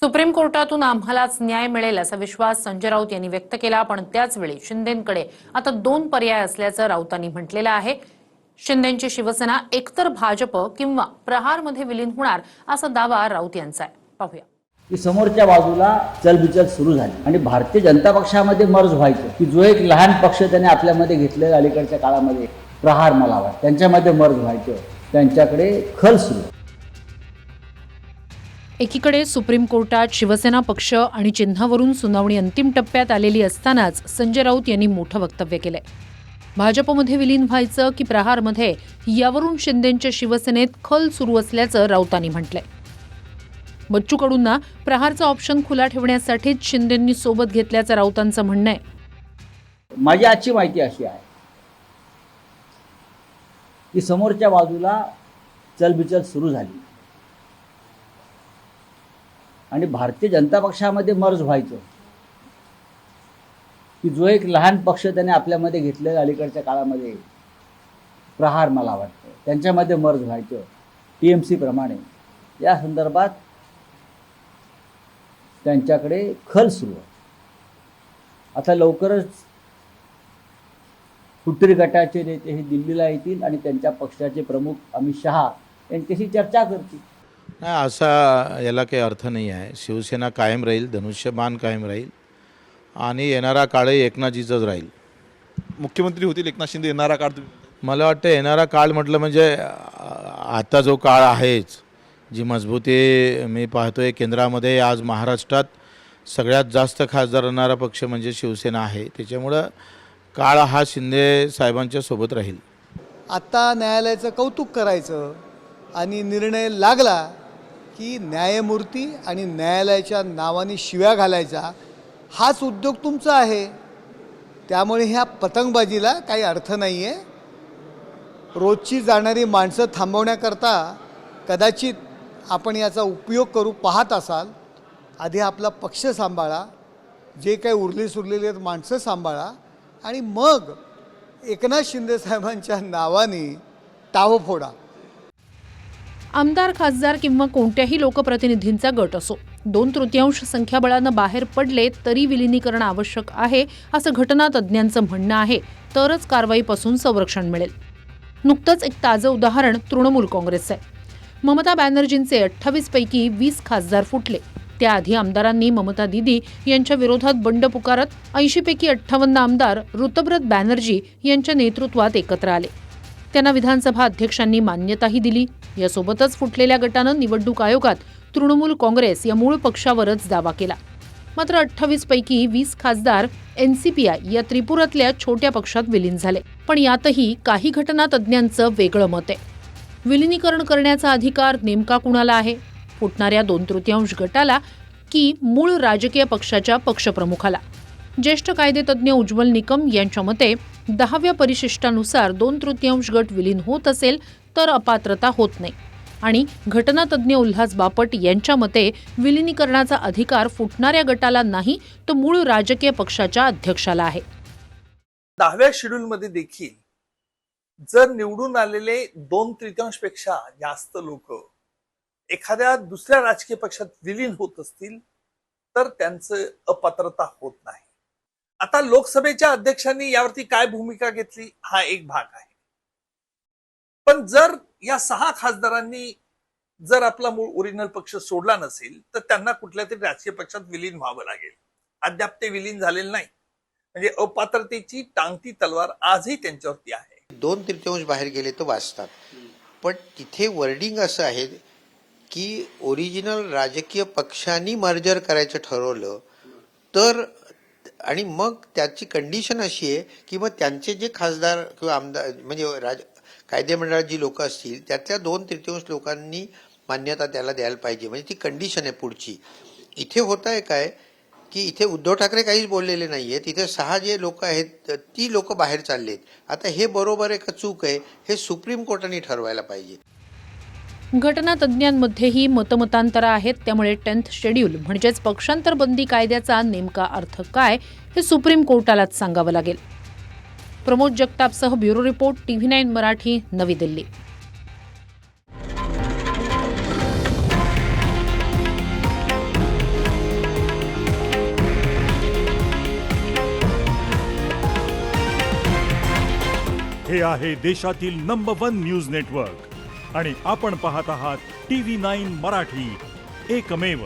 Supreme कोर्टातून आम्हालाच न्याय मिळेल असा विश्वास संजय राऊत यांनी व्यक्त केला। पण त्याचवेळी शिंदेंकडे आता दोन पर्याय असल्याचं राऊतांनी म्हटलेलं आहे। शिंदेंची शिवसेना एकतर भाजप किंवा प्रहारमध्ये विलीन होणार असा दावा राऊत यांचा आहे। पाहूया की समोरच्या बाजूला चलबिचल सुरू झाली आणि भारतीय जनता पक्षामध्ये मर्ज व्हायचं की जो एक लहान पक्ष त्याने आपल्यामध्ये घेतलेला अलीकडच्या काळामध्ये प्रहार मला वाटतं त्यांच्यामध्ये मर्ज व्हायचं, त्यांच्याकडे खल सुरू। एकीकडे सुप्रीम कोर्टात शिवसेना पक्ष आणि चिन्हावरून सुनावणी अंतिम टप्प्यात आलेली असतानाच संजय राऊत यांनी मोठं वक्तव्य केलंय। भाजपमध्ये विलीन व्हायचं की प्रहारमध्ये यावरून शिंदेंच्या शिवसेनेत खल सुरू असल्याचं राऊतांनी म्हटलंय। बच्चू कडूंना प्रहारचा ऑप्शन खुला ठेवण्यासाठीच शिंदेंनी सोबत घेतल्याचं राऊतांचं म्हणणं आहे। माझी आजची माहिती अशी आहे की समोरच्या बाजूला चलबिचल सुरू झाली आणि भारतीय जनता पक्षामध्ये मर्ज व्हायचं की जो एक लहान पक्ष त्याने आपल्यामध्ये घेतलेला अलीकडच्या काळामध्ये प्रहार मला वाटतं त्यांच्यामध्ये मर्ज व्हायचं TMC प्रमाणे या संदर्भात त्यांच्याकडे खल सुरू आहे। आता लवकरच फुटरी गटाचे नेते हे दिल्लीला येतील आणि त्यांच्या पक्षाचे प्रमुख अमित शहा यांच्याशी चर्चा करतील। नाही, असा याला काही अर्थ नाही आहे। शिवसेना कायम राहील, धनुष्यबाण कायम राहील आणि येणारा काळही एकनाथजीचाच राहील। मुख्यमंत्री होतील एकनाथ शिंदे येणारा काळ मला वाटतं येणारा काळ म्हटलं म्हणजे आता जो काळ आहेच, जी मजबूती मी पाहतोय केंद्रामध्ये आज महाराष्ट्रात सगळ्यात जास्त खासदार आणणारा पक्ष म्हणजे शिवसेना आहे। त्याच्यामुळं काळ हा शिंदे साहेबांच्या सोबत राहील। आता न्यायालयाचं कौतुक करायचं आणि निर्णय लागला की न्यायमूर्ती आणि न्यायालयाच्या नावाने शिव्या घालायचा हाच उद्योग तुमचा आहे। त्यामुळे ह्या पतंगबाजीला काही अर्थ नाही आहे। रोजची जाणारी माणसं थांबवण्याकरता कदाचित आपण याचा उपयोग करू पाहत असाल। आधी आपला पक्ष सांभाळा, जे काही उरली सुरलेली आहेत माणसं सांभाळा आणि मग एकनाथ शिंदे साहेबांच्या नावाने टाव फोडा। आमदार, खासदार किंवा कोणत्याही लोकप्रतिनिधींचा गट असो, 2/3 संख्याबळानं बाहेर पडले तरी विलिनीकरण आवश्यक आहे असं घटनातज्ञांचं म्हणणं आहे। तरच कारवाईपासून संरक्षण मिळेल। नुकतंच एक ताजं उदाहरण तृणमूल काँग्रेसचं आहे। ममता बॅनर्जींचे 28 पैकी 20 खासदार फुटले। त्याआधी आमदारांनी ममता दीदी यांच्या विरोधात बंड पुकारत 80 पैकी 58 आमदार ऋतुव्रत बॅनर्जी यांच्या नेतृत्वात एकत्र आले। त्यांना विधानसभा अध्यक्षांनी मान्यताही दिली। यासोबतच फुटलेल्या गटानं निवडणूक आयोगात तृणमूल काँग्रेस या मूळ पक्षावरच दावा केला। मात्र 28 पैकी 20 खासदार NCPI या त्रिपुरातल्या छोट्या पक्षात विलीन झाले। पण यातही काही घटनातज्ञांचं वेगळं मत आहे। विलिनीकरण करण्याचा अधिकार नेमका कुणाला आहे? फुटणाऱ्या 2/3 गटाला की मूळ राजकीय पक्षाच्या पक्षप्रमुखाला? ज्येष्ठ कायदेतज्ञ उज्ज्वल निकम यांच्या मते 10व्या परिशिष्टानुसार 2/3 गट विलीन होत असेल तर अपात्रता होत नाही। आणि घटनातज्ञ उल्हास बापट यांच्या मते विलिनीकरणाचा अधिकार फुटणाऱ्या गटाला नाही तर मूळ राजकीय पक्षाच्या अध्यक्षाला आहे। 10व्या शेड्यूलमध्ये देखील जर निवडून आलेले 2/3 पेक्षा जास्त लोक एखाद्या दुसऱ्या राजकीय पक्षात विलीन होत असतील तर त्यांचं अपात्रता होत नाही। आता लोकसभेच्या अध्यक्षांनी यावरती काय भूमिका घेतली हा एक भाग आहे। पण जर या 6 खासदारांनी जर आपला मूळ ओरिजिनल पक्ष सोडला नसेल तर त्यांना कुठल्या तरी राजकीय पक्षात विलीन व्हावं लागेल। अद्याप ते विलीन झालेले नाही, म्हणजे अपात्रतेची टांगती तलवार आजही त्यांच्यावरती आहे। 2/3 बाहेर गेले तर वाचतात, पण तिथे वर्डिंग असं आहे की ओरिजिनल राजकीय पक्षांनी मर्जर करायचं ठरवलं तर, आणि मग त्याची कंडिशन अशी आहे की मग त्यांचे जे खासदार किंवा आमदार म्हणजे कायदे मंडळात जी लोक असतील त्यातल्या 2/3 लोकांनी मान्यता त्याला द्यायला पाहिजे, म्हणजे ती कंडिशन आहे पुढची। इथे होत आहे काय की इथे उद्धव ठाकरे काहीच बोललेले नाहीये, तिथे 6 जे लोक आहेत ती लोक बाहेर चाललेत। आता हे बरोबर आहे का चूक आहे हे सुप्रीम कोर्टाने ठरवायला पाहिजे। घटनातज्ञांमध्येही मतमतांतर आहेत। त्यामुळे 10th शेड्यूल म्हणजेच पक्षांतर बंदी कायद्याचा नेमका अर्थ काय हे सुप्रीम कोर्टालाच सांगावं लागेल। प्रमोद जगतापसह bureau report TV9 Marathi, Navi Delhi. हे आहे देशातील नंबर 1 न्यूज नेटवर्क आणि आपण पाहत आहात TV9 मराठी, एकमेव.